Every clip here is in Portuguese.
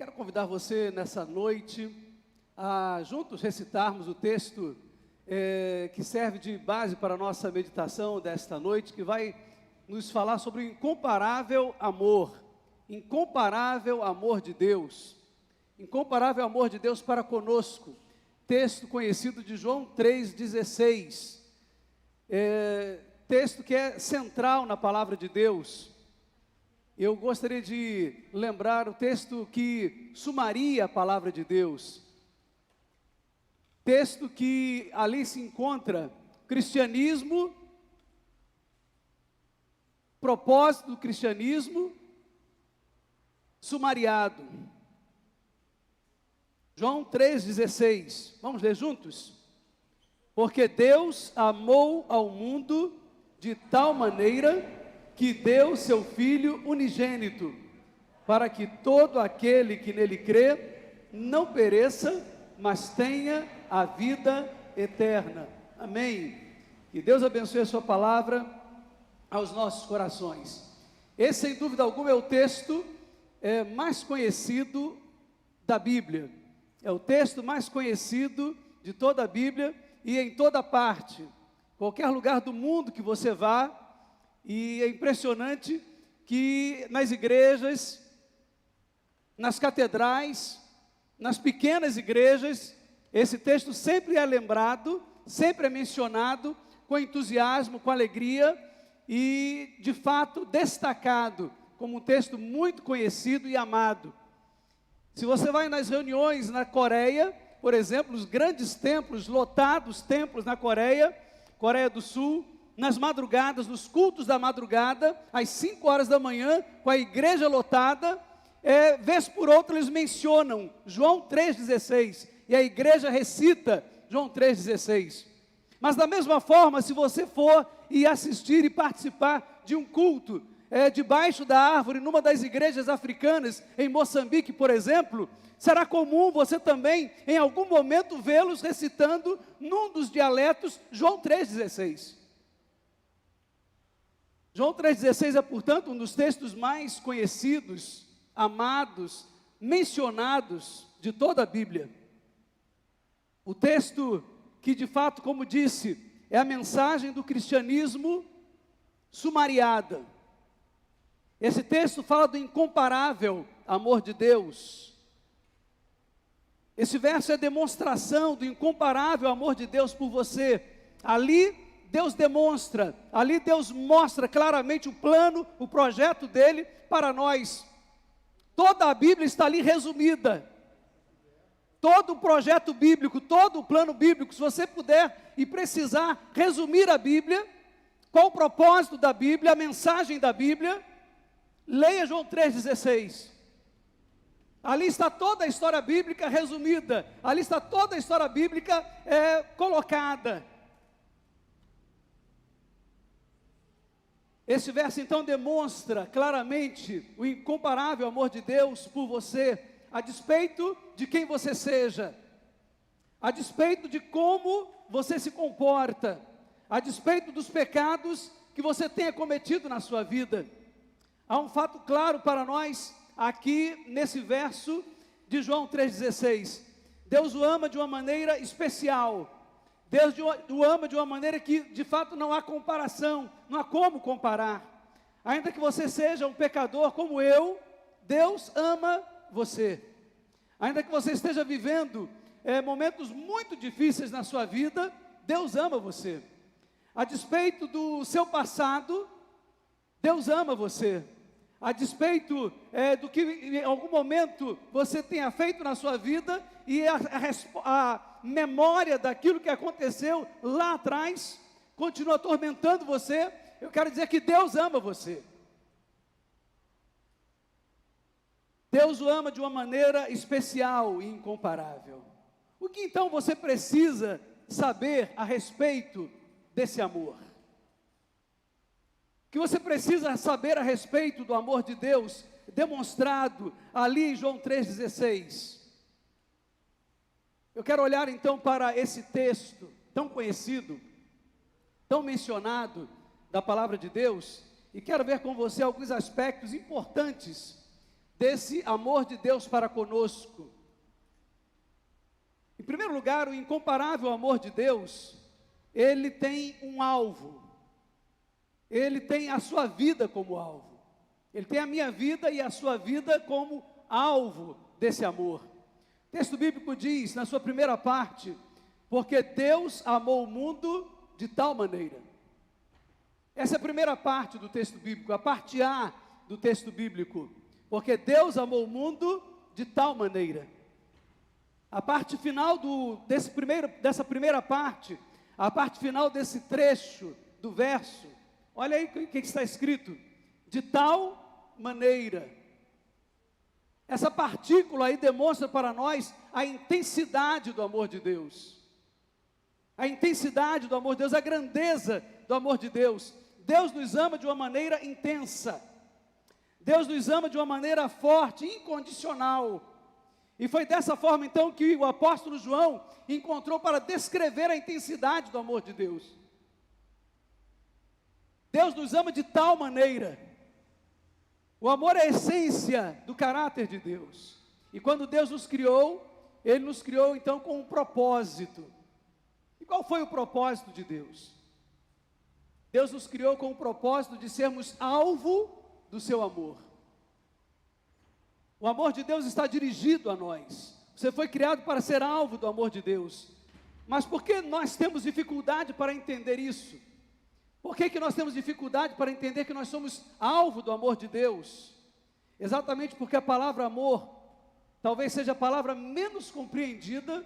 quero convidar você nessa noite a juntos recitarmos o texto que serve de base para a nossa meditação desta noite, que vai nos falar sobre o incomparável amor de Deus, incomparável amor de Deus para conosco. Texto conhecido de João 3,16, texto que é central na palavra de Deus. Eu gostaria de lembrar o texto que sumaria a palavra de Deus, texto que ali se encontra cristianismo, propósito do cristianismo, sumariado. João 3,16, vamos ler juntos? Porque Deus amou ao mundo de tal maneira que deu seu Filho unigênito, para que todo aquele que nele crê não pereça, mas tenha a vida eterna. Amém? Que Deus abençoe a sua palavra aos nossos corações. Esse, sem dúvida alguma, é o texto mais conhecido da Bíblia. É o texto mais conhecido de toda a Bíblia e em toda parte. Qualquer lugar do mundo que você vá, e é impressionante que nas igrejas, nas catedrais, nas pequenas igrejas, esse texto sempre é lembrado, sempre é mencionado com entusiasmo, com alegria e, de fato, destacado como um texto muito conhecido e amado. Se você vai nas reuniões na Coreia, por exemplo, os grandes templos, lotados templos na Coreia do Sul, nas madrugadas, nos cultos da madrugada, às 5 horas da manhã, com a igreja lotada, vez por outra eles mencionam João 3,16, e a igreja recita João 3,16. Mas da mesma forma, se você for e assistir e participar de um culto, debaixo da árvore, numa das igrejas africanas, em Moçambique, por exemplo, será comum você também, em algum momento, vê-los recitando, num dos dialetos, João 3,16. João 3,16 é, portanto, um dos textos mais conhecidos, amados, mencionados de toda a Bíblia. O texto que, de fato, como disse, é a mensagem do cristianismo sumariada. Esse texto fala do incomparável amor de Deus. Esse verso é demonstração do incomparável amor de Deus por você. Ali Deus demonstra, ali Deus mostra claramente o plano, o projeto dele para nós. Toda a Bíblia está ali resumida. Todo o projeto bíblico, todo o plano bíblico, se você puder e precisar resumir a Bíblia, qual o propósito da Bíblia, a mensagem da Bíblia, leia João 3,16. Ali está toda a história bíblica resumida, ali está toda a história bíblica colocada. Esse verso então demonstra claramente o incomparável amor de Deus por você, a despeito de quem você seja, a despeito de como você se comporta, a despeito dos pecados que você tenha cometido na sua vida. Há um fato claro para nós aqui nesse verso de João 3,16. Deus o ama de uma maneira especial. Deus o ama de uma maneira que, de fato, não há comparação, não há como comparar. Ainda que você seja um pecador como eu, Deus ama você. Ainda que você esteja vivendo momentos muito difíceis na sua vida, Deus ama você. A despeito do seu passado, Deus ama você. A despeito do que em algum momento você tenha feito na sua vida e a memória daquilo que aconteceu lá atrás continua atormentando você, eu quero dizer que Deus ama você. Deus o ama de uma maneira especial e incomparável. O que então você precisa saber a respeito desse amor? O que você precisa saber a respeito do amor de Deus demonstrado ali em João 3,16? Eu quero olhar então para esse texto tão conhecido, tão mencionado da palavra de Deus, e quero ver com você alguns aspectos importantes desse amor de Deus para conosco. Em primeiro lugar, o incomparável amor de Deus, ele tem um alvo. Ele tem a sua vida como alvo. Ele tem a minha vida e a sua vida como alvo desse amor. O texto bíblico diz, na sua primeira parte, porque Deus amou o mundo de tal maneira. Essa é a primeira parte do texto bíblico, a parte A do texto bíblico. Porque Deus amou o mundo de tal maneira. A parte final dessa primeira parte, a parte final desse trecho do verso, olha aí o que está escrito: de tal maneira. Essa partícula aí demonstra para nós a intensidade do amor de Deus. A intensidade do amor de Deus, a grandeza do amor de Deus. Deus nos ama de uma maneira intensa. Deus nos ama de uma maneira forte, incondicional. E foi dessa forma então que o apóstolo João encontrou para descrever a intensidade do amor de Deus. Deus nos ama de tal maneira. O amor é a essência do caráter de Deus. E quando Deus nos criou, Ele nos criou então com um propósito. E qual foi o propósito de Deus? Deus nos criou com o propósito de sermos alvo do seu amor. O amor de Deus está dirigido a nós. Você foi criado para ser alvo do amor de Deus. Mas por que nós temos dificuldade para entender isso? Por que nós temos dificuldade para entender que nós somos alvo do amor de Deus? Exatamente porque a palavra amor talvez seja a palavra menos compreendida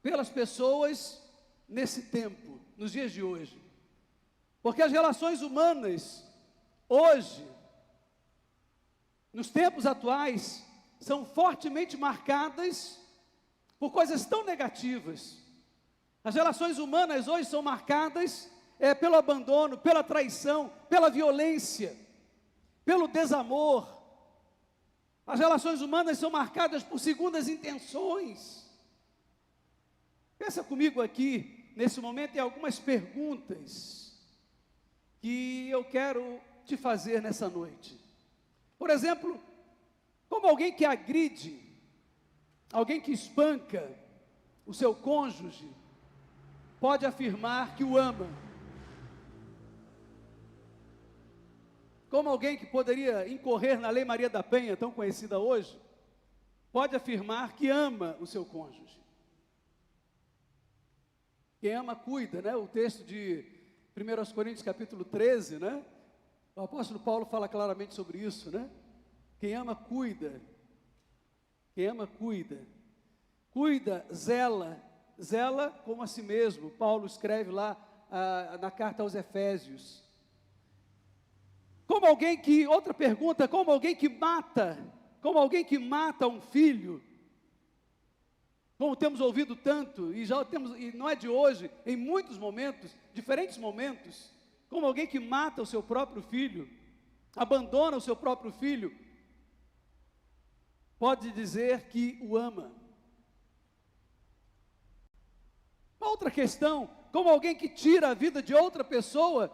pelas pessoas nesse tempo, nos dias de hoje. Porque as relações humanas, hoje, nos tempos atuais, são fortemente marcadas por coisas tão negativas. As relações humanas hoje são marcadas pelo abandono, pela traição, pela violência, pelo desamor. As relações humanas são marcadas por segundas intenções. Pensa comigo aqui, nesse momento, em algumas perguntas que eu quero te fazer nessa noite. Por exemplo, como alguém que agride, alguém que espanca o seu cônjuge, pode afirmar que o ama? Como alguém que poderia incorrer na Lei Maria da Penha, tão conhecida hoje, pode afirmar que ama o seu cônjuge? Quem ama cuida, né? O texto de 1 Coríntios capítulo 13, né? O apóstolo Paulo fala claramente sobre isso, né? Quem ama cuida. Quem ama cuida. Cuida, zela. Zela como a si mesmo. Paulo escreve lá na carta aos Efésios. Outra pergunta, como alguém que mata um filho, como temos ouvido tanto, e não é de hoje, em muitos momentos, diferentes momentos, como alguém que mata o seu próprio filho, abandona o seu próprio filho, pode dizer que o ama. Uma outra questão, como alguém que tira a vida de outra pessoa,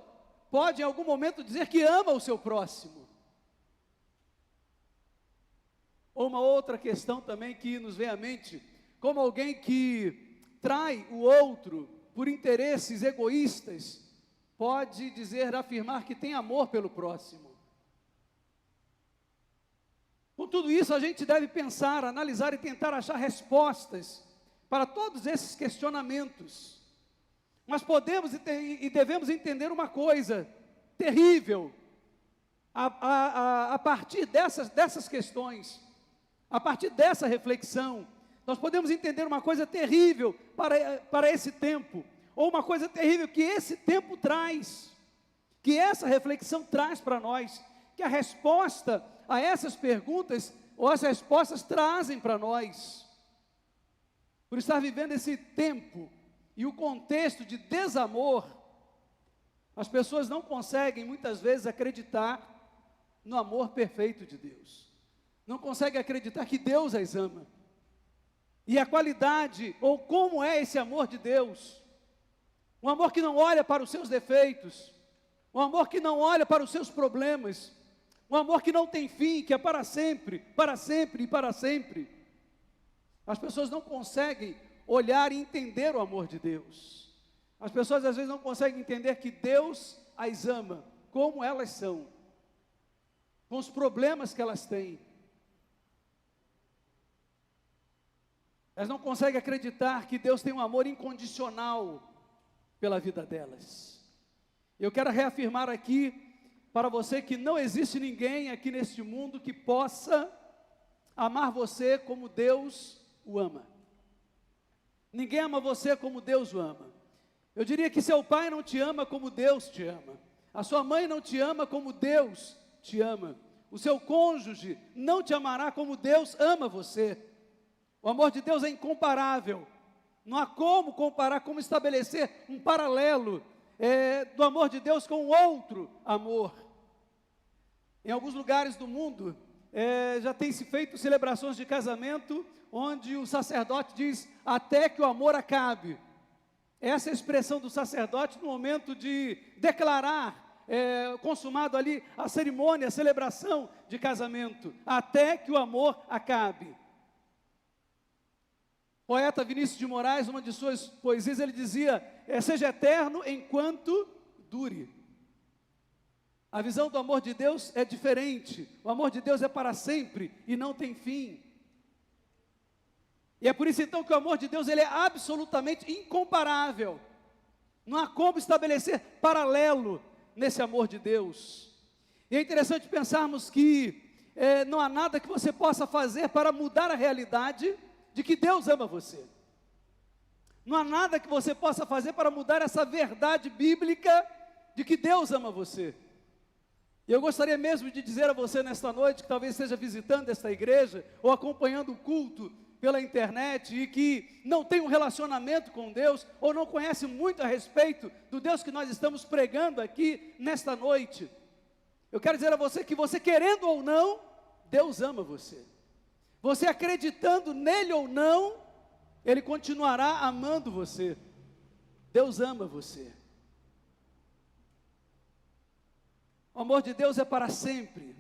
pode em algum momento dizer que ama o seu próximo. Ou uma outra questão também que nos vem à mente, como alguém que trai o outro por interesses egoístas, pode afirmar que tem amor pelo próximo. Com tudo isso, a gente deve pensar, analisar e tentar achar respostas para todos esses questionamentos. Mas podemos e devemos entender uma coisa terrível, a partir dessas questões, a partir dessa reflexão, nós podemos entender uma coisa terrível para esse tempo, ou uma coisa terrível que esse tempo traz, que essa reflexão traz para nós, que a resposta a essas perguntas, ou as respostas trazem para nós, por estar vivendo esse tempo, e o contexto de desamor, as pessoas não conseguem muitas vezes acreditar no amor perfeito de Deus, não conseguem acreditar que Deus as ama, e a qualidade, ou como é esse amor de Deus, um amor que não olha para os seus defeitos, um amor que não olha para os seus problemas, Um amor que não tem fim, que é para sempre, para sempre e para sempre. As pessoas não conseguem olhar e entender o amor de Deus. As pessoas às vezes não conseguem entender que Deus as ama, como elas são, com os problemas que elas têm. Elas não conseguem acreditar que Deus tem um amor incondicional pela vida delas. Eu quero reafirmar aqui para você que não existe ninguém aqui neste mundo que possa amar você como Deus o ama. Ninguém ama você como Deus o ama. Eu diria que seu pai não te ama como Deus te ama. A sua mãe não te ama como Deus te ama. O seu cônjuge não te amará como Deus ama você. O amor de Deus é incomparável. Não há como comparar, como estabelecer um paralelo do amor de Deus com outro amor. Em alguns lugares do mundo, já tem se feito celebrações de casamento, onde o sacerdote diz, até que o amor acabe. Essa é a expressão do sacerdote no momento de declarar, consumado ali a cerimônia, a celebração de casamento, até que o amor acabe. O poeta Vinícius de Moraes, uma de suas poesias, ele dizia, seja eterno enquanto dure. A visão do amor de Deus é diferente. O amor de Deus é para sempre e não tem fim. E é por isso então que o amor de Deus ele é absolutamente incomparável. Não há como estabelecer paralelo nesse amor de Deus. E é interessante pensarmos que não há nada que você possa fazer para mudar a realidade de que Deus ama você. Não há nada que você possa fazer para mudar essa verdade bíblica de que Deus ama você. E eu gostaria mesmo de dizer a você nesta noite, que talvez esteja visitando esta igreja, ou acompanhando o culto pela internet, e que não tem um relacionamento com Deus, ou não conhece muito a respeito do Deus que nós estamos pregando aqui nesta noite. Eu quero dizer a você que você querendo ou não, Deus ama você. Você acreditando nele ou não, Ele continuará amando você. Deus ama você. O amor de Deus é para sempre,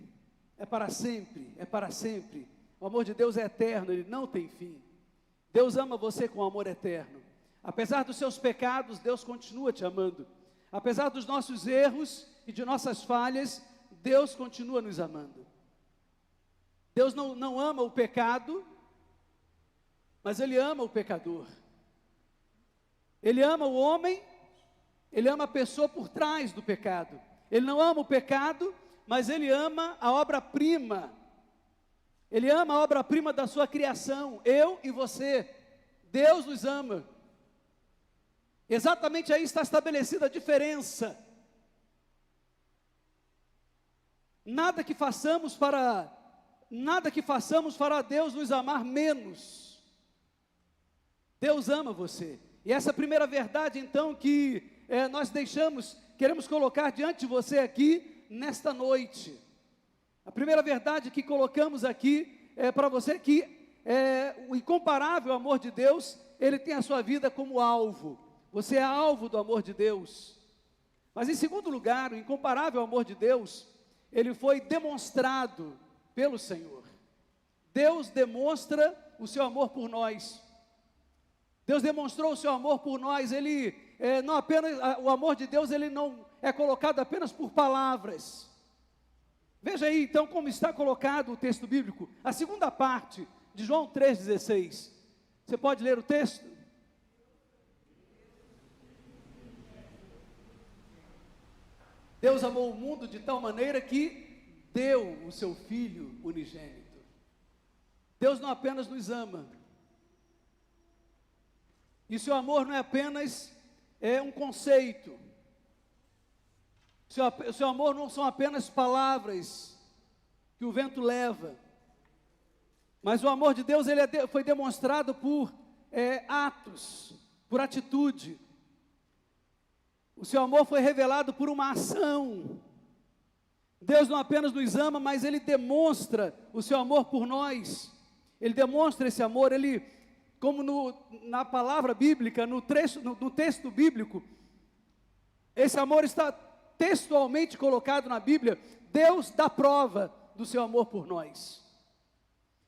é para sempre, é para sempre. O amor de Deus é eterno, Ele não tem fim. Deus ama você com amor eterno. Apesar dos seus pecados, Deus continua te amando. Apesar dos nossos erros e de nossas falhas, Deus continua nos amando. Deus não ama o pecado, mas Ele ama o pecador. Ele ama o homem, Ele ama a pessoa por trás do pecado. Ele não ama o pecado, mas Ele ama a obra-prima. Ele ama a obra-prima da sua criação, eu e você. Deus nos ama. Exatamente aí está estabelecida a diferença. Nada que façamos fará Deus nos amar menos. Deus ama você. E essa primeira verdade, então, que nós queremos colocar diante de você aqui, nesta noite. A primeira verdade que colocamos aqui para você que o incomparável amor de Deus, Ele tem a sua vida como alvo. Você é alvo do amor de Deus. Mas em segundo lugar, o incomparável amor de Deus, ele foi demonstrado pelo Senhor. Deus demonstra o seu amor por nós. Deus demonstrou o seu amor por nós. Ele não apenas, o amor de Deus, ele não é colocado apenas por palavras. Veja aí então como está colocado o texto bíblico, a segunda parte de João 3,16. Você pode ler o texto? Deus amou o mundo de tal maneira que deu o seu Filho unigênito. Deus não apenas nos ama, e seu amor não é apenas um conceito. O seu amor não são apenas palavras que o vento leva, mas o amor de Deus foi demonstrado por atos, por atitude. O seu amor foi revelado por uma ação. Deus não apenas nos ama, mas Ele demonstra o seu amor por nós. Ele demonstra esse amor, como na palavra bíblica, no texto bíblico, esse amor está textualmente colocado na Bíblia, Deus dá prova do seu amor por nós.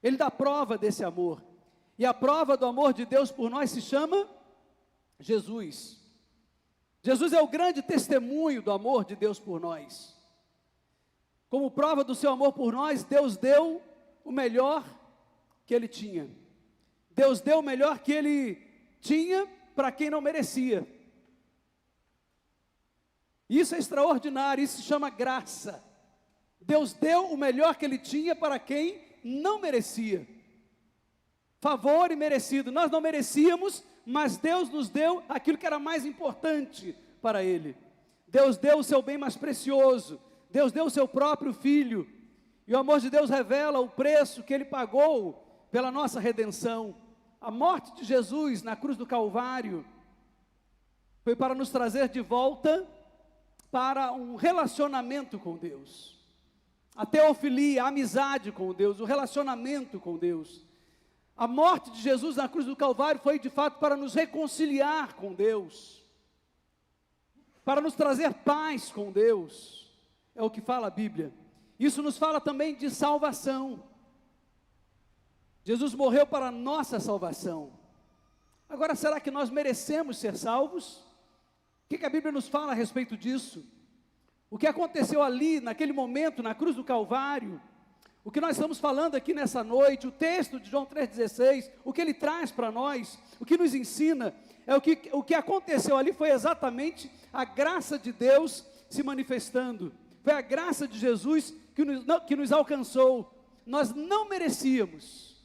Ele dá prova desse amor. E a prova do amor de Deus por nós se chama Jesus. Jesus é o grande testemunho do amor de Deus por nós. Como prova do seu amor por nós, Deus deu o melhor que Ele tinha. Deus deu o melhor que Ele tinha para quem não merecia. Isso é extraordinário, isso se chama graça. Deus deu o melhor que Ele tinha para quem não merecia. Favor imerecido. Nós não merecíamos, mas Deus nos deu aquilo que era mais importante para Ele. Deus deu o seu bem mais precioso. Deus deu o seu próprio Filho. E o amor de Deus revela o preço que Ele pagou pela nossa redenção. A morte de Jesus na cruz do Calvário foi para nos trazer de volta para um relacionamento com Deus. A teofilia, a amizade com Deus, o relacionamento com Deus. A morte de Jesus na cruz do Calvário foi de fato para nos reconciliar com Deus, para nos trazer paz com Deus, é o que fala a Bíblia. Isso nos fala também de salvação. Jesus morreu para a nossa salvação. Agora, será que nós merecemos ser salvos? O que a Bíblia nos fala a respeito disso? O que aconteceu ali, naquele momento, na cruz do Calvário, o que nós estamos falando aqui nessa noite, o texto de João 3,16, o que ele traz para nós, o que nos ensina, o que aconteceu ali foi exatamente a graça de Deus se manifestando. Foi a graça de Jesus que nos alcançou. Nós não merecíamos,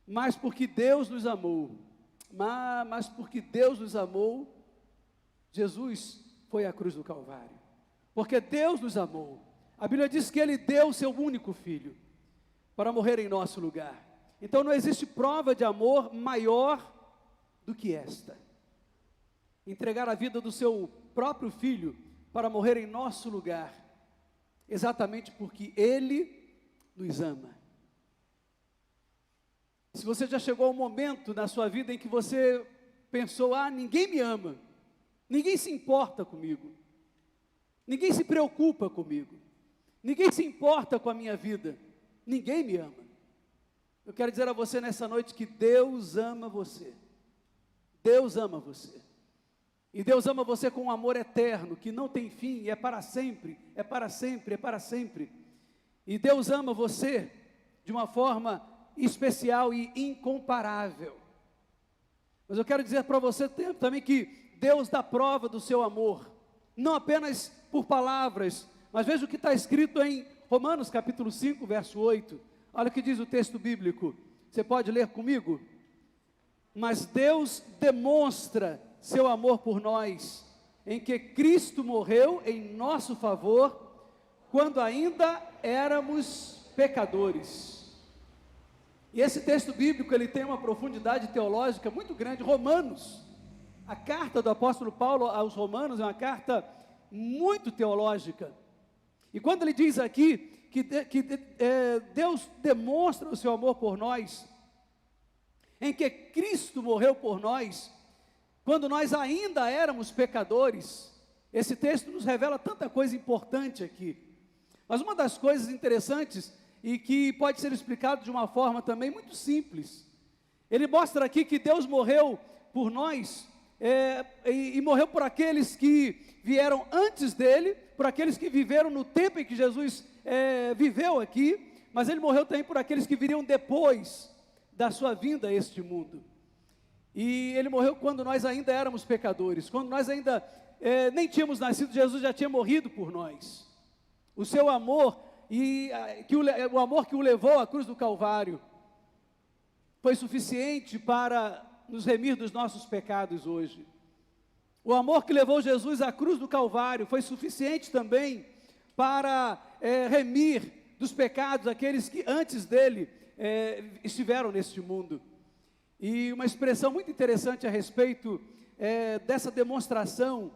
mas porque Deus nos amou, mas porque Deus nos amou, Jesus foi à cruz do Calvário. Porque Deus nos amou. A Bíblia diz que Ele deu o seu único Filho para morrer em nosso lugar. Então não existe prova de amor maior do que esta. Entregar a vida do seu próprio Filho para morrer em nosso lugar, exatamente porque Ele nos ama. Se você já chegou a um momento na sua vida em que você pensou, ninguém me ama, ninguém se importa comigo, ninguém se preocupa comigo, ninguém se importa com a minha vida, ninguém me ama. Eu quero dizer a você nessa noite que Deus ama você. Deus ama você. E Deus ama você com um amor eterno, que não tem fim, é para sempre, é para sempre, é para sempre. E Deus ama você de uma forma especial e incomparável. Mas eu quero dizer para você também que Deus dá prova do seu amor, não apenas por palavras, mas veja o que está escrito em Romanos capítulo 5, verso 8. Olha o que diz o texto bíblico. Você pode ler comigo? Mas Deus demonstra seu amor por nós, em que Cristo morreu em nosso favor, quando ainda éramos pecadores. E esse texto bíblico, ele tem uma profundidade teológica muito grande. Romanos, a carta do apóstolo Paulo aos Romanos é uma carta muito teológica. E quando ele diz aqui que Deus demonstra o seu amor por nós, em que Cristo morreu por nós, quando nós ainda éramos pecadores, esse texto nos revela tanta coisa importante aqui. Mas uma das coisas interessantes, e que pode ser explicado de uma forma também muito simples, ele mostra aqui que Deus morreu por nós, e morreu por aqueles que vieram antes dele, por aqueles que viveram no tempo em que Jesus viveu aqui, mas ele morreu também por aqueles que viriam depois da sua vinda a este mundo. E ele morreu quando nós ainda éramos pecadores, quando nós ainda nem tínhamos nascido, Jesus já tinha morrido por nós. O seu amor, o amor que o levou à cruz do Calvário, foi suficiente para nos remir dos nossos pecados hoje. O amor que levou Jesus à cruz do Calvário foi suficiente também para remir dos pecados aqueles que antes dele estiveram neste mundo. E uma expressão muito interessante a respeito dessa demonstração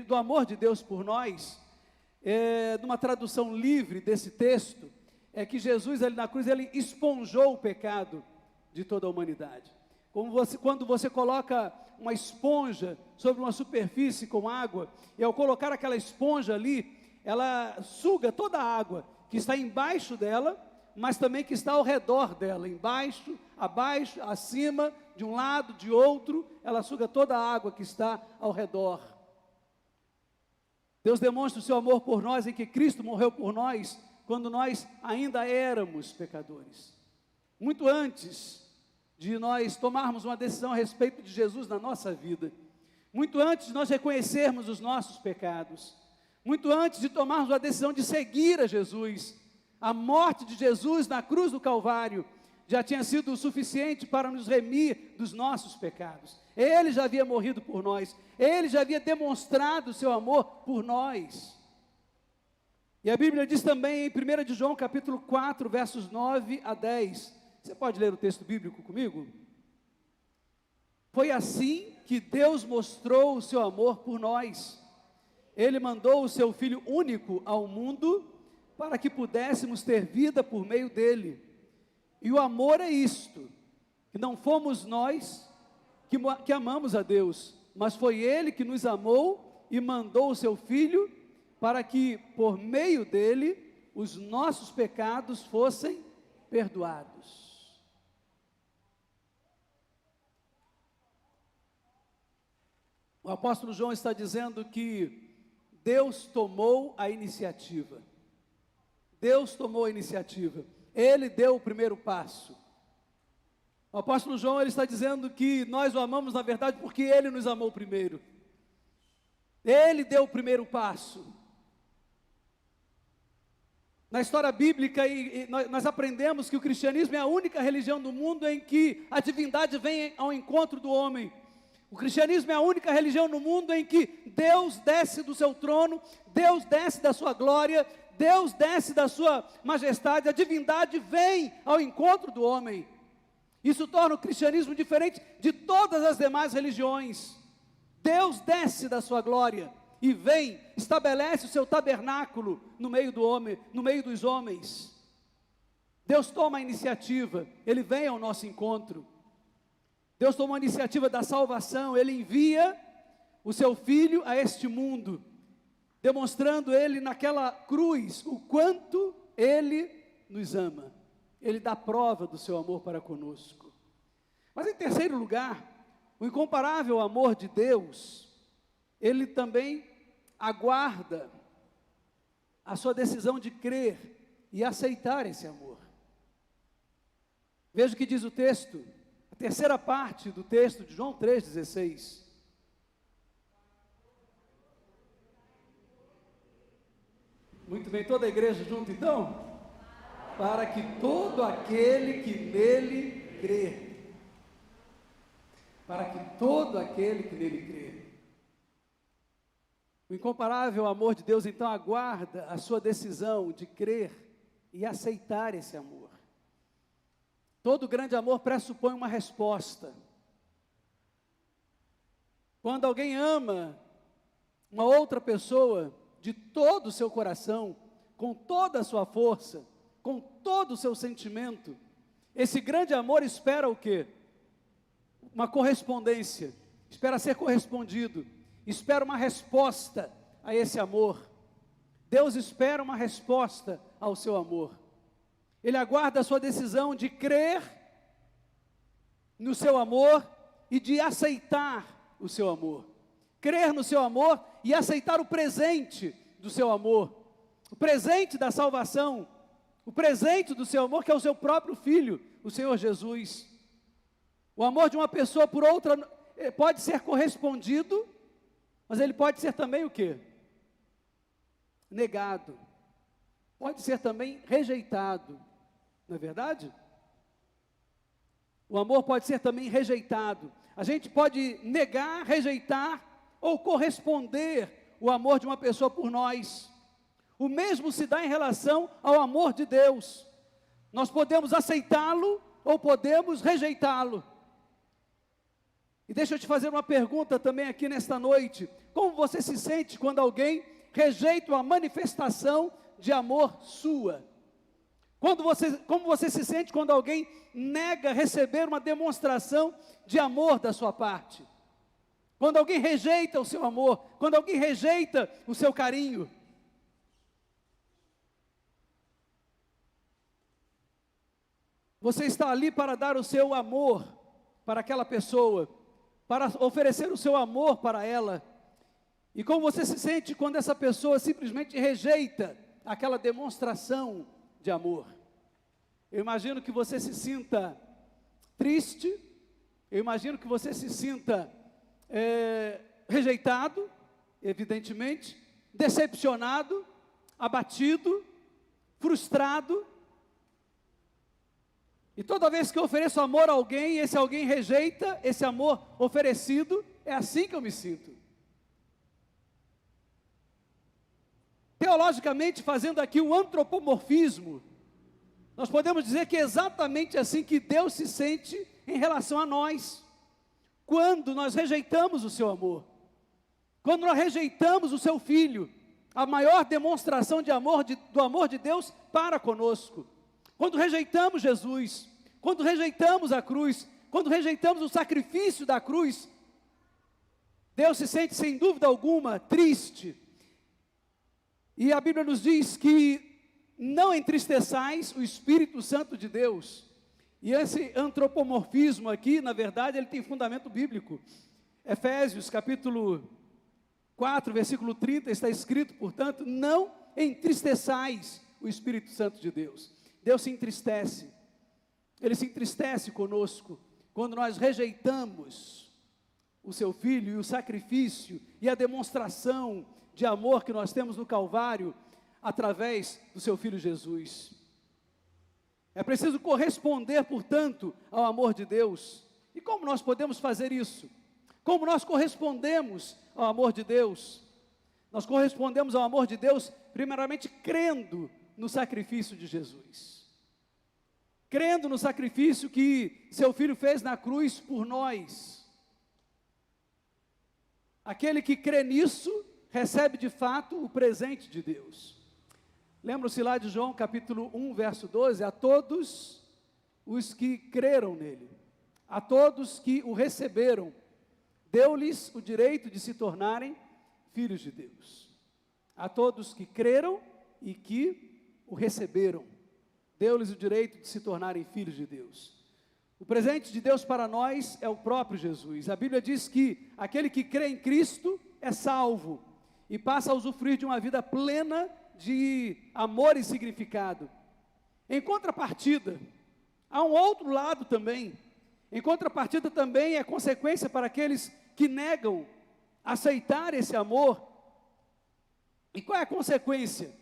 do amor de Deus por nós, numa tradução livre desse texto, é que Jesus ali na cruz, ele esponjou o pecado de toda a humanidade. quando você coloca uma esponja sobre uma superfície com água, e ao colocar aquela esponja ali, ela suga toda a água que está embaixo dela, mas também que está ao redor dela, embaixo, abaixo, acima, de um lado, de outro, ela suga toda a água que está ao redor. Deus demonstra o seu amor por nós em que Cristo morreu por nós, quando nós ainda éramos pecadores. Muito antes de nós tomarmos uma decisão a respeito de Jesus na nossa vida, muito antes de nós reconhecermos os nossos pecados, muito antes de tomarmos a decisão de seguir a Jesus, a morte de Jesus na cruz do Calvário já tinha sido o suficiente para nos remir dos nossos pecados. Ele já havia morrido por nós, Ele já havia demonstrado o seu amor por nós. E a Bíblia diz também em 1 de João capítulo 4, versos 9 a 10, você pode ler o texto bíblico comigo? Foi assim que Deus mostrou o seu amor por nós. Ele mandou o seu Filho único ao mundo para que pudéssemos ter vida por meio dele. E o amor é isto, que não fomos nós que amamos a Deus, mas foi Ele que nos amou e mandou o seu Filho para que por meio dele os nossos pecados fossem perdoados. O apóstolo João está dizendo que Deus tomou a iniciativa. Deus tomou a iniciativa. Ele deu o primeiro passo. O apóstolo João ele está dizendo que nós o amamos na verdade porque Ele nos amou primeiro. Ele deu o primeiro passo. Na história bíblica nós aprendemos que o cristianismo é a única religião do mundo em que a divindade vem ao encontro do homem. O cristianismo é a única religião no mundo em que Deus desce do seu trono, Deus desce da sua glória, Deus desce da sua majestade, a divindade vem ao encontro do homem. Isso torna o cristianismo diferente de todas as demais religiões. Deus desce da sua glória e vem, estabelece o seu tabernáculo no meio do homem, no meio dos homens. Deus toma a iniciativa, Ele vem ao nosso encontro. Deus tomou a iniciativa da salvação, Ele envia o seu Filho a este mundo, demonstrando Ele naquela cruz o quanto Ele nos ama. Ele dá prova do seu amor para conosco. Mas em terceiro lugar, o incomparável amor de Deus, Ele também aguarda a sua decisão de crer e aceitar esse amor. Veja o que diz o texto, a terceira parte do texto de João 3,16. Muito bem, toda a igreja junto então? Para que todo aquele que nele crê. Para que todo aquele que nele crê. O incomparável amor de Deus então aguarda a sua decisão de crer e aceitar esse amor. Todo grande amor pressupõe uma resposta. Quando alguém ama uma outra pessoa de todo o seu coração, com toda a sua força, com todo o seu sentimento, esse grande amor espera o quê? Uma correspondência, espera ser correspondido, espera uma resposta a esse amor. Deus espera uma resposta ao seu amor. Ele aguarda a sua decisão de crer no seu amor e de aceitar o seu amor. Crer no seu amor e aceitar o presente do seu amor, o presente da salvação, o presente do seu amor, que é o seu próprio Filho, o Senhor Jesus. O amor de uma pessoa por outra pode ser correspondido, mas ele pode ser também o quê? Negado. Pode ser também rejeitado, não é verdade? O amor pode ser também rejeitado. A gente pode negar, rejeitar ou corresponder o amor de uma pessoa por nós. O mesmo se dá em relação ao amor de Deus. Nós podemos aceitá-lo ou podemos rejeitá-lo. E deixa eu te fazer uma pergunta também aqui nesta noite. Como você se sente quando alguém rejeita uma manifestação de amor sua? Como você se sente quando alguém nega receber uma demonstração de amor da sua parte? Quando alguém rejeita o seu amor, quando alguém rejeita o seu carinho? Você está ali para dar o seu amor para aquela pessoa, para oferecer o seu amor para ela. E como você se sente quando essa pessoa simplesmente rejeita aquela demonstração de amor? Eu imagino que você se sinta triste, eu imagino que você se sinta rejeitado, evidentemente, decepcionado, abatido, frustrado. E toda vez que eu ofereço amor a alguém, esse alguém rejeita esse amor oferecido, é assim que eu me sinto. Teologicamente, fazendo aqui um antropomorfismo, nós podemos dizer que é exatamente assim que Deus se sente em relação a nós, quando nós rejeitamos o seu amor, quando nós rejeitamos o seu Filho, a maior demonstração de amor, do amor de Deus para conosco. Quando rejeitamos Jesus, quando rejeitamos a cruz, quando rejeitamos o sacrifício da cruz, Deus se sente sem dúvida alguma triste. E a Bíblia nos diz que não entristeçais o Espírito Santo de Deus. E esse antropomorfismo aqui, na verdade, ele tem fundamento bíblico. Efésios capítulo 4, versículo 30, está escrito, portanto, não entristeçais o Espírito Santo de Deus. Deus se entristece, Ele se entristece conosco, quando nós rejeitamos o seu Filho e o sacrifício e a demonstração de amor que nós temos no Calvário, através do seu Filho Jesus. É preciso corresponder, portanto, ao amor de Deus. E como nós podemos fazer isso? Como nós correspondemos ao amor de Deus? Nós correspondemos ao amor de Deus, primeiramente crendo no sacrifício de Jesus. Crendo no sacrifício que seu Filho fez na cruz por nós. Aquele que crê nisso, recebe de fato o presente de Deus. Lembram-se lá de João capítulo 1, verso 12, a todos os que creram nele, a todos que o receberam, deu-lhes o direito de se tornarem filhos de Deus. A todos que creram e que o receberam, deu-lhes o direito de se tornarem filhos de Deus. O presente de Deus para nós é o próprio Jesus. A Bíblia diz que aquele que crê em Cristo é salvo e passa a usufruir de uma vida plena de amor e significado. Em contrapartida, há um outro lado também. Em contrapartida também é consequência para aqueles que negam aceitar esse amor. E qual é a consequência?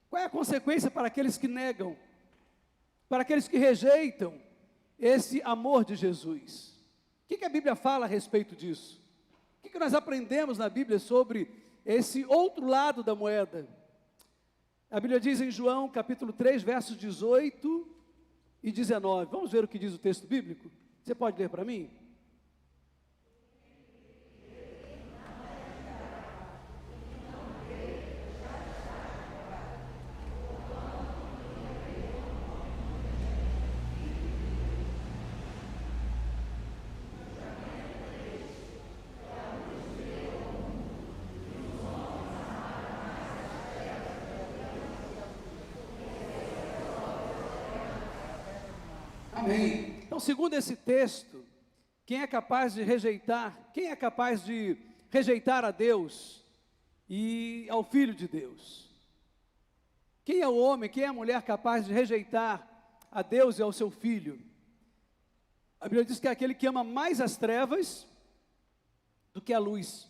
Qual é a consequência para aqueles que negam, para aqueles que rejeitam esse amor de Jesus? O que a Bíblia fala a respeito disso? O que nós aprendemos na Bíblia sobre esse outro lado da moeda? A Bíblia diz em João capítulo 3, versos 18 e 19. Vamos ver o que diz o texto bíblico? Você pode ler para mim? Amém. Então, segundo esse texto, quem é capaz de rejeitar a Deus e ao Filho de Deus? Quem é o homem, quem é a mulher capaz de rejeitar a Deus e ao seu Filho? A Bíblia diz que é aquele que ama mais as trevas do que a luz.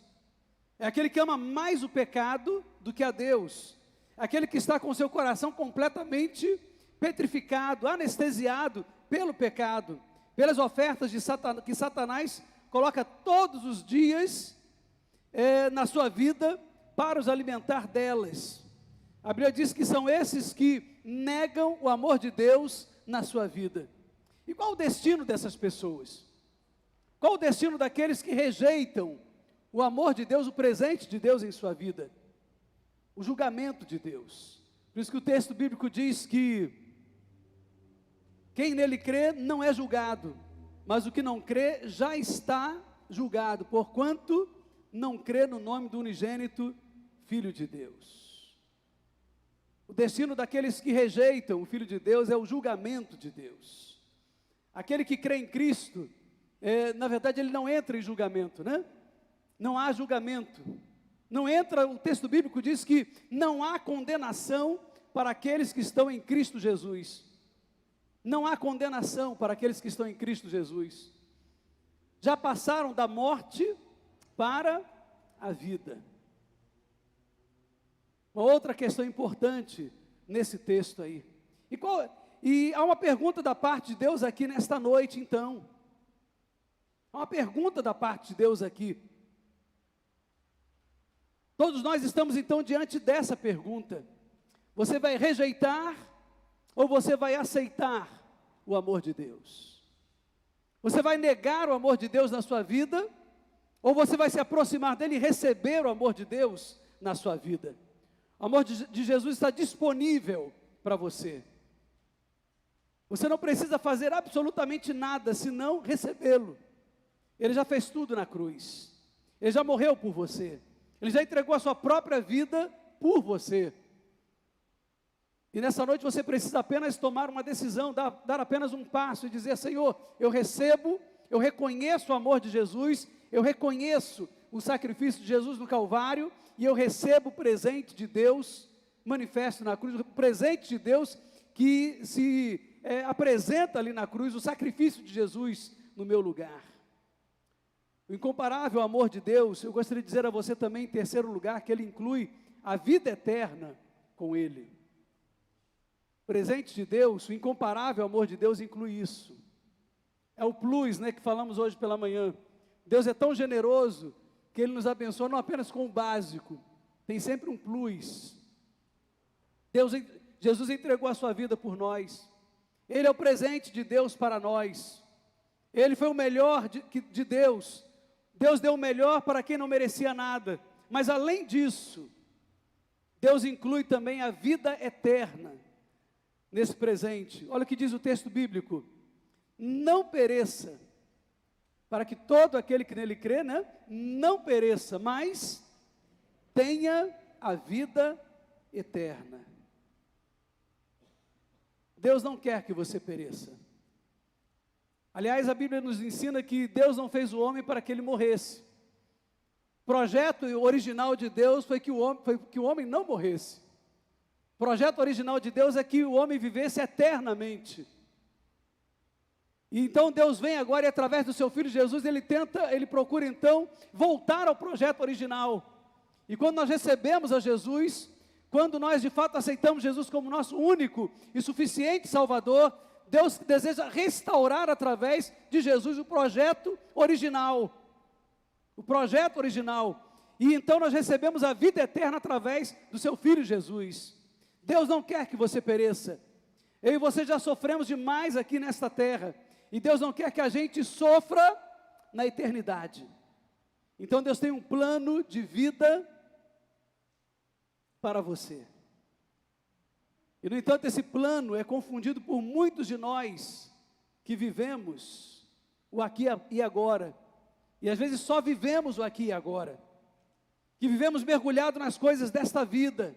É aquele que ama mais o pecado do que a Deus. É aquele que está com o seu coração completamente petrificado, anestesiado pelo pecado, pelas ofertas que Satanás coloca todos os dias na sua vida para os alimentar delas. A Bíblia diz que são esses que negam o amor de Deus na sua vida. E qual o destino dessas pessoas? Qual o destino daqueles que rejeitam o amor de Deus, o presente de Deus em sua vida? O julgamento de Deus. Por isso que o texto bíblico diz que Quem nele crê não é julgado, mas o que não crê já está julgado, porquanto não crê no nome do unigênito Filho de Deus. O destino daqueles que rejeitam o Filho de Deus é o julgamento de Deus. Aquele que crê em Cristo, na verdade ele não entra em julgamento, né? Não há julgamento. Não entra, o texto bíblico diz que não há condenação para aqueles que estão em Cristo Jesus. Não há condenação para aqueles que estão em Cristo Jesus. Já passaram da morte para a vida. Uma outra questão importante nesse texto aí. E há uma pergunta da parte de Deus aqui nesta noite, então. Há uma pergunta da parte de Deus aqui. Todos nós estamos então diante dessa pergunta. Você vai rejeitar ou você vai aceitar o amor de Deus? Você vai negar o amor de Deus na sua vida? Ou você vai se aproximar dele e receber o amor de Deus na sua vida? O amor de Jesus está disponível para você. Você não precisa fazer absolutamente nada, senão recebê-lo. Ele já fez tudo na cruz. Ele já morreu por você. Ele já entregou a sua própria vida por você. E nessa noite você precisa apenas tomar uma decisão, dar apenas um passo e dizer: Senhor, eu recebo, eu reconheço o amor de Jesus, eu reconheço o sacrifício de Jesus no Calvário, e eu recebo o presente de Deus manifesto na cruz, o presente de Deus que se apresenta ali na cruz, o sacrifício de Jesus no meu lugar. O incomparável amor de Deus, eu gostaria de dizer a você também, em terceiro lugar, que ele inclui a vida eterna com ele. O presente de Deus, o incomparável amor de Deus inclui isso. É o plus, né, que falamos hoje pela manhã. Deus é tão generoso que ele nos abençoa não apenas com o básico, tem sempre um plus. Jesus entregou a sua vida por nós. Ele é o presente de Deus para nós. Ele foi o melhor de Deus. Deus deu o melhor para quem não merecia nada. Mas além disso, Deus inclui também a vida eterna nesse presente. Olha o que diz o texto bíblico: não pereça, para que todo aquele que nele crê, né, não pereça, mas tenha a vida eterna. Deus não quer que você pereça. Aliás, a Bíblia nos ensina que Deus não fez o homem para que ele morresse. O projeto original de Deus foi que o homem não morresse. O projeto original de Deus é que o homem vivesse eternamente. E então Deus vem agora e através do seu Filho Jesus, ele procura então voltar ao projeto original. E quando nós recebemos a Jesus, quando nós de fato aceitamos Jesus como nosso único e suficiente Salvador, Deus deseja restaurar através de Jesus o projeto original. O projeto original. E então nós recebemos a vida eterna através do seu Filho Jesus. Deus não quer que você pereça. Eu e você já sofremos demais aqui nesta terra. E Deus não quer que a gente sofra na eternidade. Então Deus tem um plano de vida para você. E no entanto esse plano é confundido por muitos de nós que vivemos o aqui e agora. E às vezes só vivemos o aqui e agora. Que vivemos mergulhados nas coisas desta vida.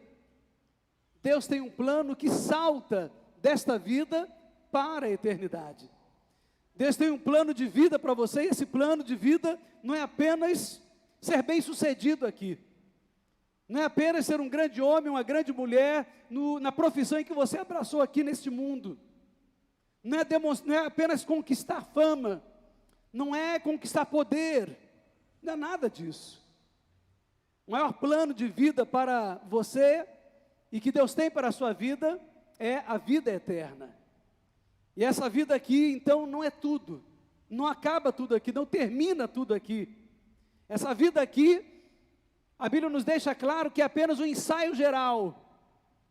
Deus tem um plano que salta desta vida para a eternidade. Deus tem um plano de vida para você, e esse plano de vida não é apenas ser bem-sucedido aqui. Não é apenas ser um grande homem, uma grande mulher, na profissão em que você abraçou aqui neste mundo. Não é apenas conquistar fama, não é conquistar poder, não é nada disso. O maior plano de vida para você, e que Deus tem para a sua vida, é a vida eterna. E essa vida aqui, então, não é tudo, não acaba tudo aqui, não termina tudo aqui. Essa vida aqui, a Bíblia nos deixa claro que é apenas um ensaio geral.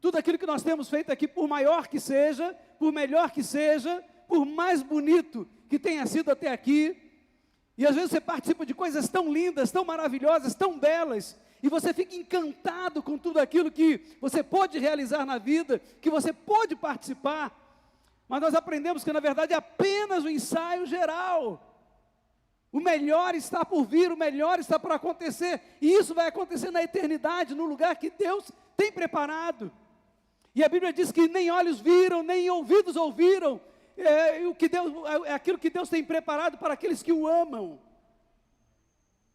Tudo aquilo que nós temos feito aqui, por maior que seja, por melhor que seja, por mais bonito que tenha sido até aqui, e às vezes você participa de coisas tão lindas, tão maravilhosas, tão belas, e você fica encantado com tudo aquilo que você pode realizar na vida, que você pode participar, Mas nós aprendemos que na verdade é apenas o ensaio geral. O melhor está por vir, o melhor está por acontecer, e isso vai acontecer na eternidade, no lugar que Deus tem preparado. E a Bíblia diz que nem olhos viram, nem ouvidos ouviram, aquilo que Deus tem preparado para aqueles que o amam.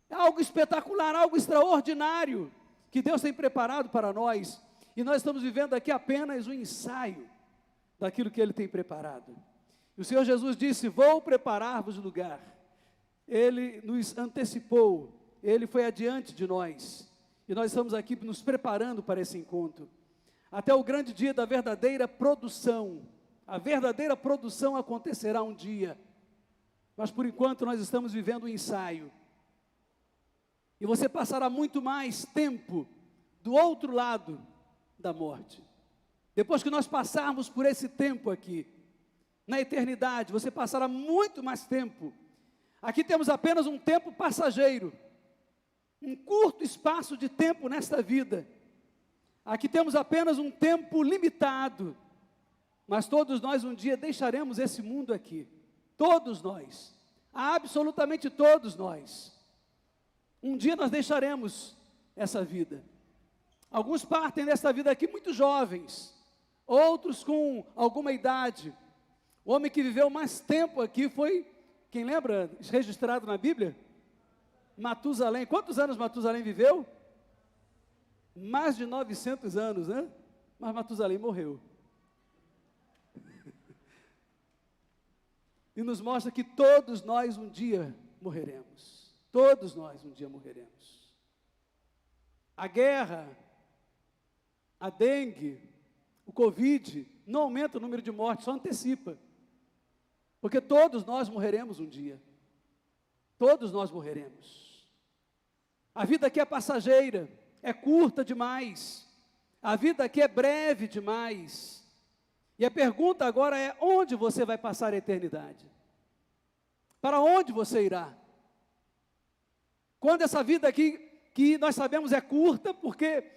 É algo espetacular, algo extraordinário, que Deus tem preparado para nós, e nós estamos vivendo aqui apenas um ensaio daquilo que Ele tem preparado. E o Senhor Jesus disse: vou preparar-vos lugar. Ele nos antecipou, Ele foi adiante de nós, e nós estamos aqui nos preparando para esse encontro, até o grande dia da verdadeira produção. A verdadeira produção acontecerá um dia, mas por enquanto nós estamos vivendo um ensaio, e você passará muito mais tempo do outro lado da morte. Depois que nós passarmos por esse tempo aqui, na eternidade, você passará muito mais tempo. Aqui temos apenas um tempo passageiro, um curto espaço de tempo nesta vida. Aqui temos apenas um tempo limitado, mas todos nós um dia deixaremos esse mundo aqui. Todos nós, absolutamente todos nós. Um dia nós deixaremos essa vida. Alguns partem dessa vida aqui muito jovens, outros com alguma idade. O homem que viveu mais tempo aqui foi, quem lembra, registrado na Bíblia? Matusalém. Quantos anos Matusalém viveu? Mais de 900 anos, né? Mas Matusalém morreu. E nos mostra que todos nós um dia morreremos. Todos nós um dia morreremos. A guerra, a dengue, o Covid, não aumenta o número de mortes, só antecipa. Porque todos nós morreremos um dia. Todos nós morreremos. A vida aqui é passageira, é curta demais. A vida aqui é breve demais. E a pergunta agora é: onde você vai passar a eternidade? Para onde você irá? Quando essa vida aqui, que nós sabemos é curta,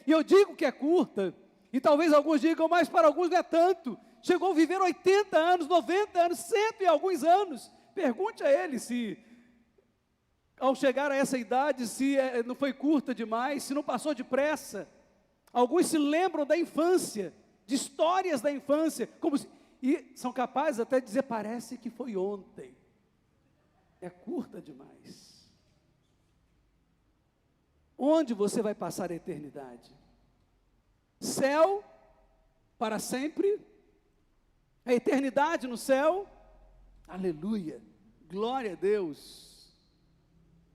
e eu digo que é curta, e talvez alguns digam, mas para alguns não é tanto. Chegou a viver 80 anos, 90 anos, 100 e alguns anos. Pergunte a ele se, ao chegar a essa idade, se não foi curta demais, se não passou depressa. Alguns se lembram da infância, de histórias da infância, e são capazes até de dizer, parece que foi ontem. É curta demais. Onde você vai passar a eternidade? Céu, para sempre? A eternidade no céu? Aleluia, glória a Deus.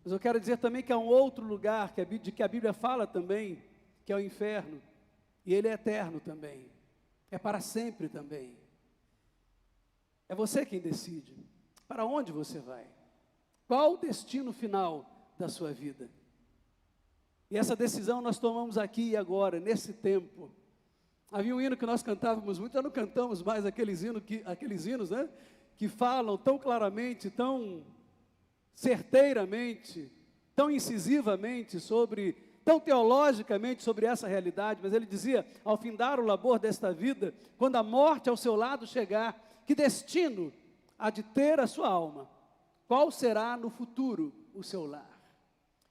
Mas eu quero dizer também que há um outro lugar de que a Bíblia fala também, que é o inferno, e ele é eterno também, é para sempre também. É você quem decide, para onde você vai, qual o destino final da sua vida. E essa decisão nós tomamos aqui e agora, nesse tempo. Havia um hino que nós cantávamos muito, já não cantamos mais aqueles hinos, né? Que falam tão claramente, tão certeiramente, tão incisivamente tão teologicamente sobre essa realidade, mas ele dizia, ao findar o labor desta vida, quando a morte ao seu lado chegar, que destino há de ter a sua alma? Qual será no futuro o seu lar?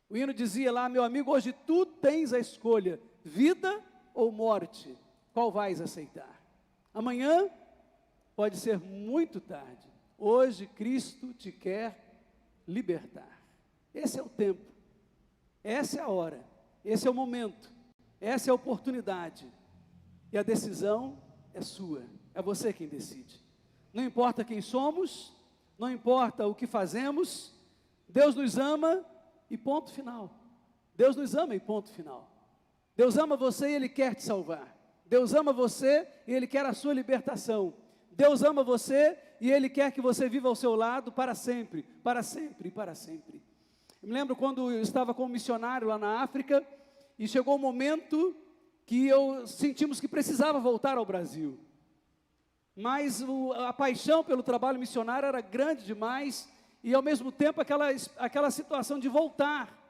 O hino dizia lá, meu amigo, hoje tu tens a escolha, vida ou morte, qual vais aceitar? Amanhã pode ser muito tarde, hoje Cristo te quer libertar. Esse é o tempo, essa é a hora, esse é o momento, essa é a oportunidade, e a decisão é sua, é você quem decide. Não importa quem somos, não importa o que fazemos, Deus nos ama e ponto final. Deus nos ama e ponto final. Deus ama você e Ele quer te salvar. Deus ama você e Ele quer a sua libertação. Deus ama você e Ele quer que você viva ao seu lado para sempre, para sempre e para sempre. Eu me lembro quando eu estava como missionário lá na África, e chegou um momento que sentimos que precisava voltar ao Brasil. Mas a paixão pelo trabalho missionário era grande demais, e ao mesmo tempo aquela situação de voltar.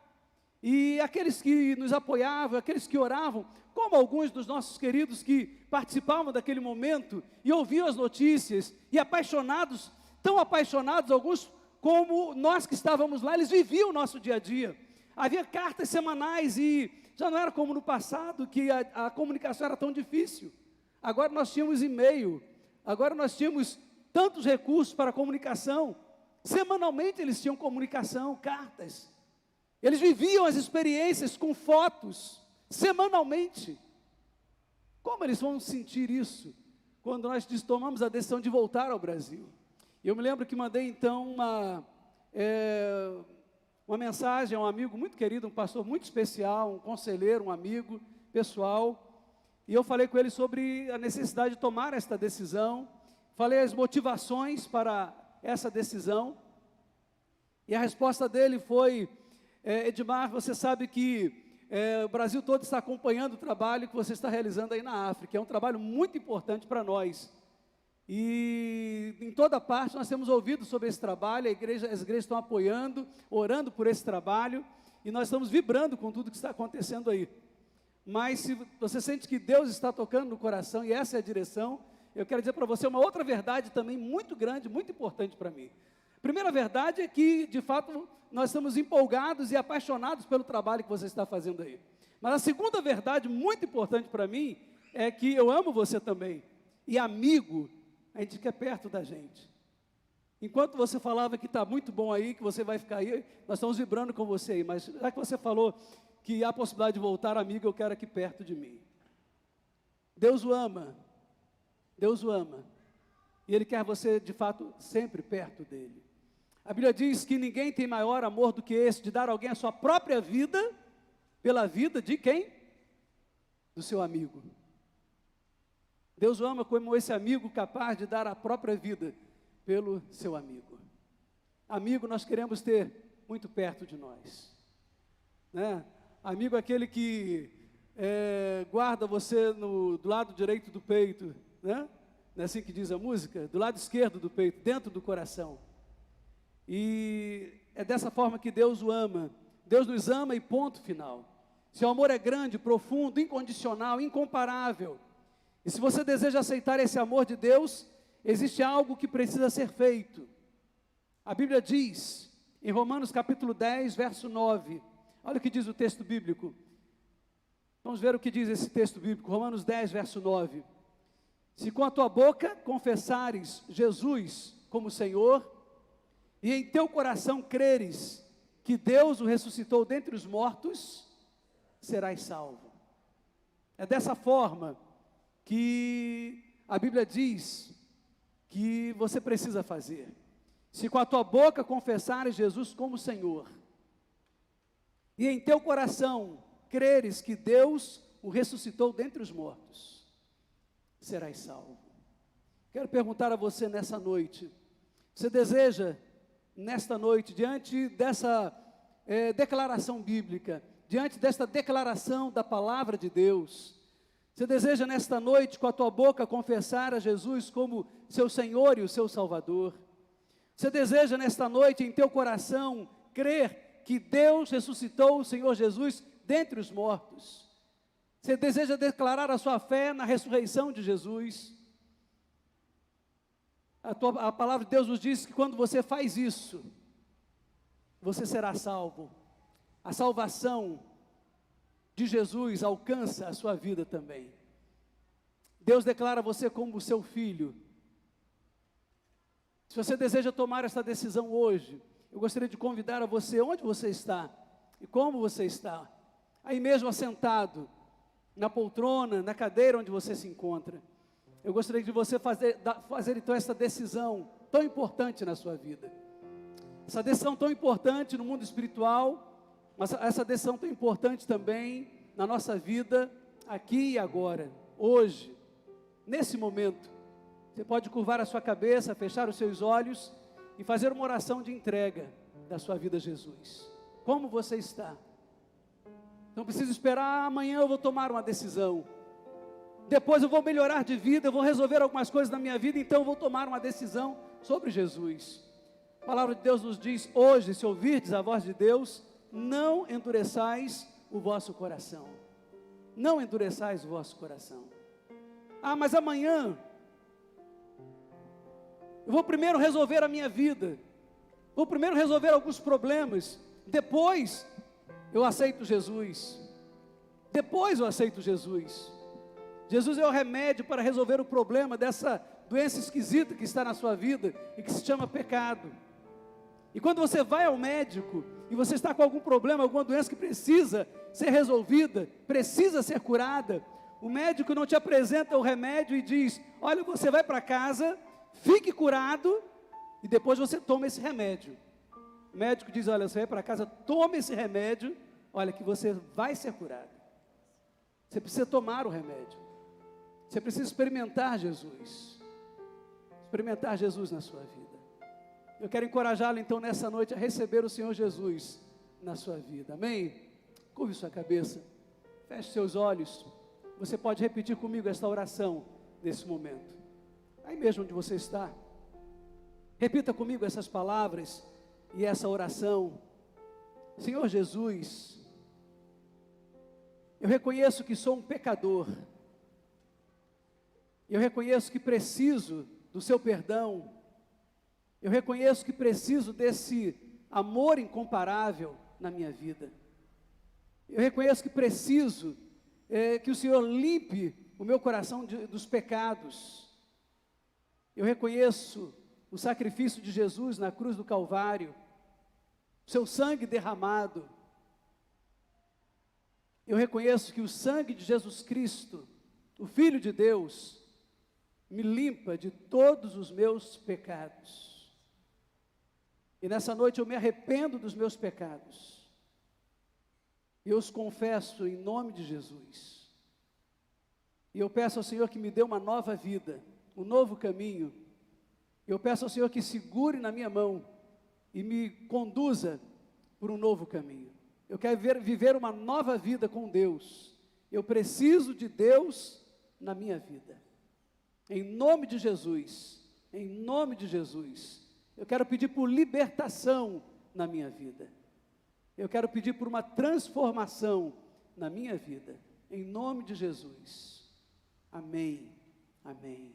e aqueles que nos apoiavam, aqueles que oravam, como alguns dos nossos queridos que participavam daquele momento e ouviam as notícias, e apaixonados, tão apaixonados, alguns como nós que estávamos lá, eles viviam o nosso dia a dia. Havia cartas semanais e já não era como no passado, que a comunicação era tão difícil. Agora nós tínhamos e-mail, agora nós tínhamos tantos recursos para a comunicação. Semanalmente eles tinham comunicação, cartas. Eles viviam as experiências com fotos, semanalmente. Como eles vão sentir isso quando nós tomamos a decisão de voltar ao Brasil? Eu me lembro que mandei então uma mensagem a um amigo muito querido, um pastor muito especial, um conselheiro, um amigo pessoal, e eu falei com ele sobre a necessidade de tomar esta decisão, falei as motivações para essa decisão, e a resposta dele foi: Edmar, você sabe que o Brasil todo está acompanhando o trabalho que você está realizando aí na África, é um trabalho muito importante para nós, e em toda parte nós temos ouvido sobre esse trabalho, as igrejas estão apoiando, orando por esse trabalho, e nós estamos vibrando com tudo que está acontecendo aí. Mas se você sente que Deus está tocando no coração, e essa é a direção, eu quero dizer para você uma outra verdade também muito grande, muito importante para mim. A primeira verdade é que, de fato, nós estamos empolgados e apaixonados pelo trabalho que você está fazendo aí. Mas a segunda verdade muito importante para mim é que eu amo você também. E amigo, a gente quer perto da gente. Enquanto você falava que está muito bom aí, que você vai ficar aí, nós estamos vibrando com você aí. Mas já que você falou que há a possibilidade de voltar, amigo, eu quero aqui perto de mim. Deus o ama. Deus o ama. E Ele quer você, de fato, sempre perto dEle. A Bíblia diz que ninguém tem maior amor do que esse, de dar a alguém a sua própria vida, pela vida de quem? Do seu amigo. Deus o ama como esse amigo capaz de dar a própria vida pelo seu amigo. Amigo nós queremos ter muito perto de nós, né? Amigo é aquele que guarda você do lado direito do peito, né? Não é assim que diz a música? Do lado esquerdo do peito, dentro do coração. E é dessa forma que Deus o ama. Deus nos ama e ponto final. Seu amor é grande, profundo, incondicional, incomparável. E se você deseja aceitar esse amor de Deus, existe algo que precisa ser feito. A Bíblia diz, em Romanos capítulo 10, verso 9, olha o que diz o texto bíblico. Vamos ver o que diz esse texto bíblico, Romanos 10, verso 9. Se com a tua boca confessares Jesus como Senhor, e em teu coração creres que Deus o ressuscitou dentre os mortos, serás salvo. É dessa forma que a Bíblia diz que você precisa fazer. Se com a tua boca confessares Jesus como Senhor, e em teu coração creres que Deus o ressuscitou dentre os mortos, serás salvo. Quero perguntar a você nessa noite, você deseja, nesta noite, diante dessa declaração bíblica, diante desta declaração da palavra de Deus, você deseja nesta noite, com a tua boca, confessar a Jesus como seu Senhor e o seu Salvador? Você deseja nesta noite, em teu coração, crer que Deus ressuscitou o Senhor Jesus dentre os mortos? Você deseja declarar a sua fé na ressurreição de Jesus? A palavra de Deus nos diz que quando você faz isso, você será salvo. A salvação de Jesus alcança a sua vida também. Deus declara você como seu filho. Se você deseja tomar essa decisão hoje, eu gostaria de convidar a você, onde você está e como você está, aí mesmo assentado, na poltrona, na cadeira onde você se encontra. Eu gostaria de você fazer então essa decisão tão importante na sua vida. Essa decisão tão importante no mundo espiritual, mas essa decisão tão importante também na nossa vida, aqui e agora, hoje, nesse momento. Você pode curvar a sua cabeça, fechar os seus olhos e fazer uma oração de entrega da sua vida a Jesus. Como você está? Não precisa esperar, amanhã eu vou tomar uma decisão. Depois eu vou melhorar de vida, eu vou resolver algumas coisas na minha vida, então eu vou tomar uma decisão sobre Jesus. A palavra de Deus nos diz hoje, se ouvirdes a voz de Deus, não endureçais o vosso coração. Não endureçais o vosso coração. Ah, mas amanhã eu vou primeiro resolver a minha vida, vou primeiro resolver alguns problemas, depois eu aceito Jesus. Depois eu aceito Jesus. Jesus é o remédio para resolver o problema dessa doença esquisita que está na sua vida e que se chama pecado. E quando você vai ao médico e você está com algum problema, alguma doença que precisa ser resolvida, precisa ser curada, o médico não te apresenta o remédio e diz: olha, você vai para casa, fique curado e depois você toma esse remédio. O médico diz: olha, você vai para casa, toma esse remédio, olha que você vai ser curado. Você precisa tomar o remédio. Você precisa experimentar Jesus. Experimentar Jesus na sua vida. Eu quero encorajá-lo então nessa noite a receber o Senhor Jesus na sua vida. Amém? Curve sua cabeça. Feche seus olhos. Você pode repetir comigo esta oração nesse momento. Aí mesmo onde você está. Repita comigo essas palavras e essa oração. Senhor Jesus, eu reconheço que sou um pecador. Eu reconheço que preciso do seu perdão. Eu reconheço que preciso desse amor incomparável na minha vida. Eu reconheço que preciso que o Senhor limpe o meu coração dos pecados. Eu reconheço o sacrifício de Jesus na cruz do Calvário, o seu sangue derramado. Eu reconheço que o sangue de Jesus Cristo, o Filho de Deus, me limpa de todos os meus pecados. E nessa noite eu me arrependo dos meus pecados. E eu os confesso em nome de Jesus. E eu peço ao Senhor que me dê uma nova vida, um novo caminho. Eu peço ao Senhor que segure na minha mão e me conduza por um novo caminho. Eu quero viver uma nova vida com Deus. Eu preciso de Deus na minha vida. Em nome de Jesus, em nome de Jesus, eu quero pedir por libertação na minha vida. Eu quero pedir por uma transformação na minha vida. Em nome de Jesus. Amém. Amém.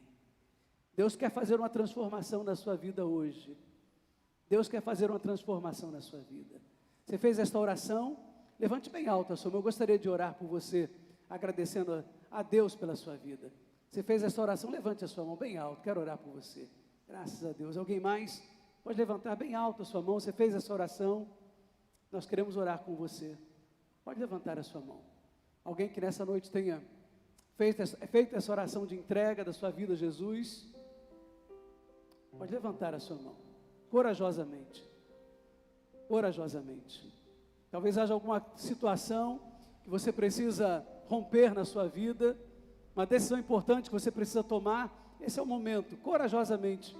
Deus quer fazer uma transformação na sua vida hoje. Deus quer fazer uma transformação na sua vida. Você fez esta oração? Levante bem alto a sua mão. Eu gostaria de orar por você, agradecendo a Deus pela sua vida. Você fez essa oração? Levante a sua mão bem alto. Quero orar por você. Graças a Deus. Alguém mais? Pode levantar bem alto a sua mão. Você fez essa oração? Nós queremos orar com você. Pode levantar a sua mão. Alguém que nessa noite tenha feito essa oração de entrega da sua vida a Jesus? Pode levantar a sua mão. Corajosamente. Corajosamente. Talvez haja alguma situação que você precisa romper na sua vida, uma decisão importante que você precisa tomar. Esse é o momento. Corajosamente,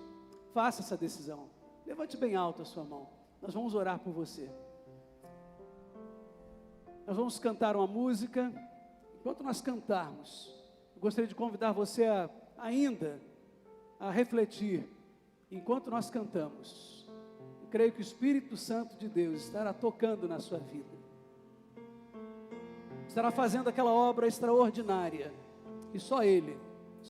faça essa decisão. Levante bem alto a sua mão. Nós vamos orar por você. Nós vamos cantar uma música. Enquanto nós cantarmos, eu gostaria de convidar você ainda a refletir. Enquanto nós cantamos, eu creio que o Espírito Santo de Deus estará tocando na sua vida. Estará fazendo aquela obra extraordinária que só Ele